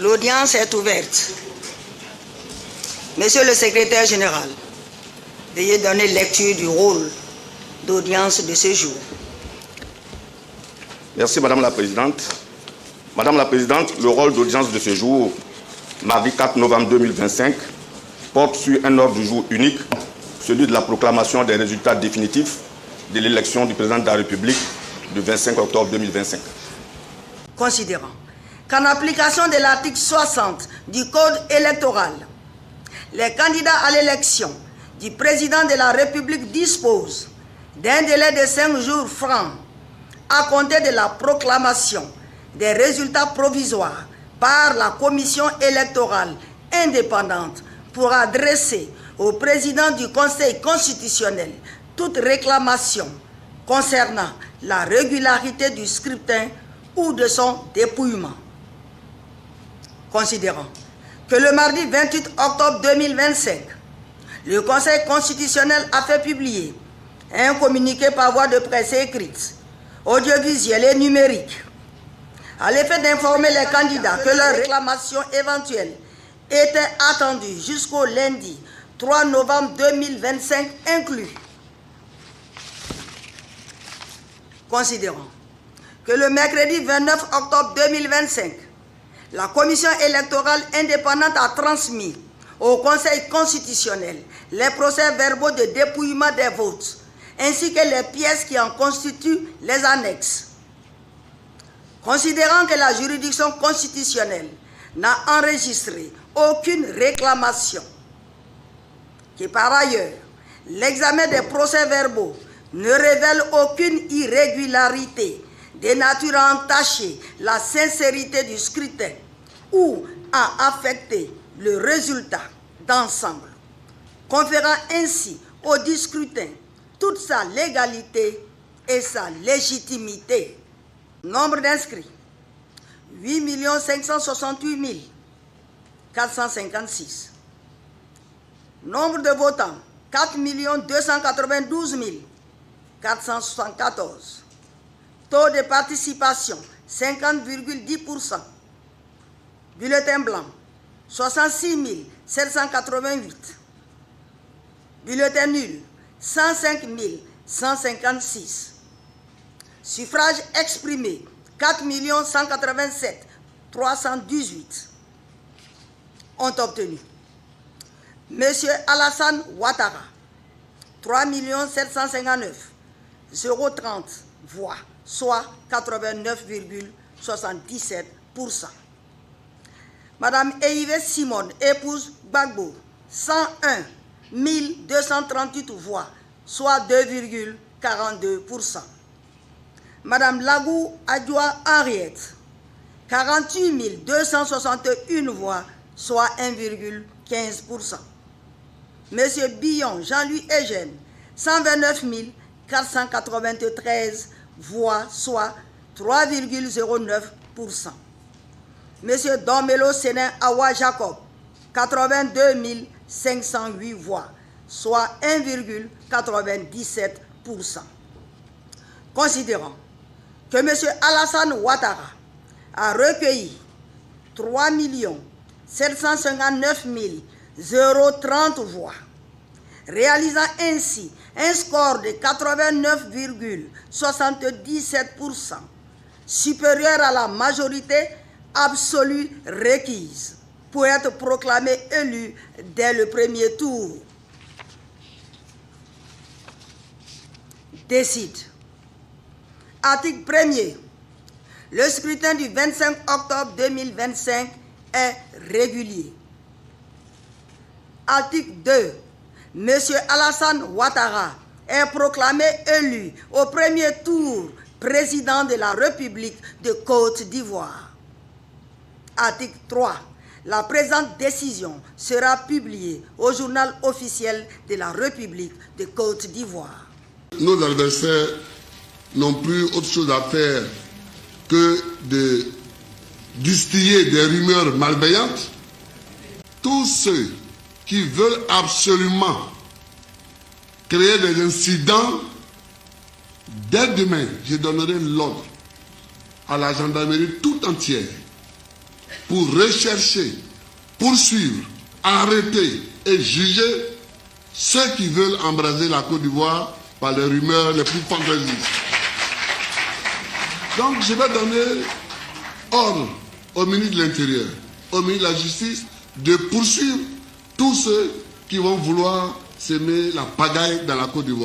L'audience est ouverte. Monsieur le secrétaire général, veuillez donner lecture du rôle d'audience de ce jour. Merci Madame la Présidente. Madame la Présidente, le rôle d'audience de ce jour, mardi 4 novembre 2025, porte sur un ordre du jour unique, celui de la proclamation des résultats définitifs de l'élection du président de la République du 25 octobre 2025. Considérant qu'en application de l'article 60 du Code électoral, les candidats à l'élection du président de la République disposent d'un délai de 5 jours francs à compter de la proclamation des résultats provisoires par la commission électorale indépendante pour adresser au président du Conseil constitutionnel toute réclamation concernant la régularité du scrutin ou de son dépouillement. Considérant que le mardi 28 octobre 2025, le Conseil constitutionnel a fait publier un communiqué par voie de presse écrite, audiovisuelle et numérique, à l'effet d'informer les candidats que leurs réclamations éventuelles étaient attendues jusqu'au lundi 3 novembre 2025 inclus. Considérant que le mercredi 29 octobre 2025, la commission électorale indépendante a transmis au Conseil constitutionnel les procès-verbaux de dépouillement des votes, ainsi que les pièces qui en constituent les annexes. Considérant que la juridiction constitutionnelle n'a enregistré aucune réclamation, que par ailleurs, l'examen des procès-verbaux ne révèle aucune irrégularité de nature à entacher la sincérité du scrutin ou à affecter le résultat d'ensemble, conférant ainsi au scrutin toute sa légalité et sa légitimité. Nombre d'inscrits, 8 568 456. Nombre de votants, 4 292 474. Taux de participation, 50,10%. Bulletin blanc, 66 788. Bulletin nul, 105 156. Suffrage exprimé, 4 187 318. Ont obtenu Monsieur Alassane Ouattara, 3 759 030 voix, soit 89,77%. Madame Eive Simone, épouse Gbagbo, 101 238 voix, soit 2,42%. Madame Lagou Adjoua Henriette, 48 261 voix, soit 1,15%. Monsieur Billon Jean-Louis Eugène, 129 493 voix, soit 3,09%. Monsieur Domelo Sénin Awa Jacob, 82 508 voix, soit 1,97%. Considérant que monsieur Alassane Ouattara a recueilli 3 759 030 voix, réalisant ainsi un score de 89,77%, supérieur à la majorité absolue requise pour être proclamé élu dès le premier tour. Décide. Article 1er. Le scrutin du 25 octobre 2025 est régulier. Article 2. Monsieur Alassane Ouattara est proclamé élu au premier tour président de la République de Côte d'Ivoire. Article 3. La présente décision sera publiée au journal officiel de la République de Côte d'Ivoire. Nos adversaires n'ont plus autre chose à faire que de distiller des rumeurs malveillantes. Tous ceux qui veulent absolument créer des incidents, dès demain, je donnerai l'ordre à la gendarmerie tout entière pour rechercher, poursuivre, arrêter et juger ceux qui veulent embraser la Côte d'Ivoire par les rumeurs les plus fantaisistes. Donc je vais donner ordre au ministre de l'Intérieur, au ministre de la Justice, de poursuivre tous ceux qui vont vouloir semer la pagaille dans la Côte d'Ivoire.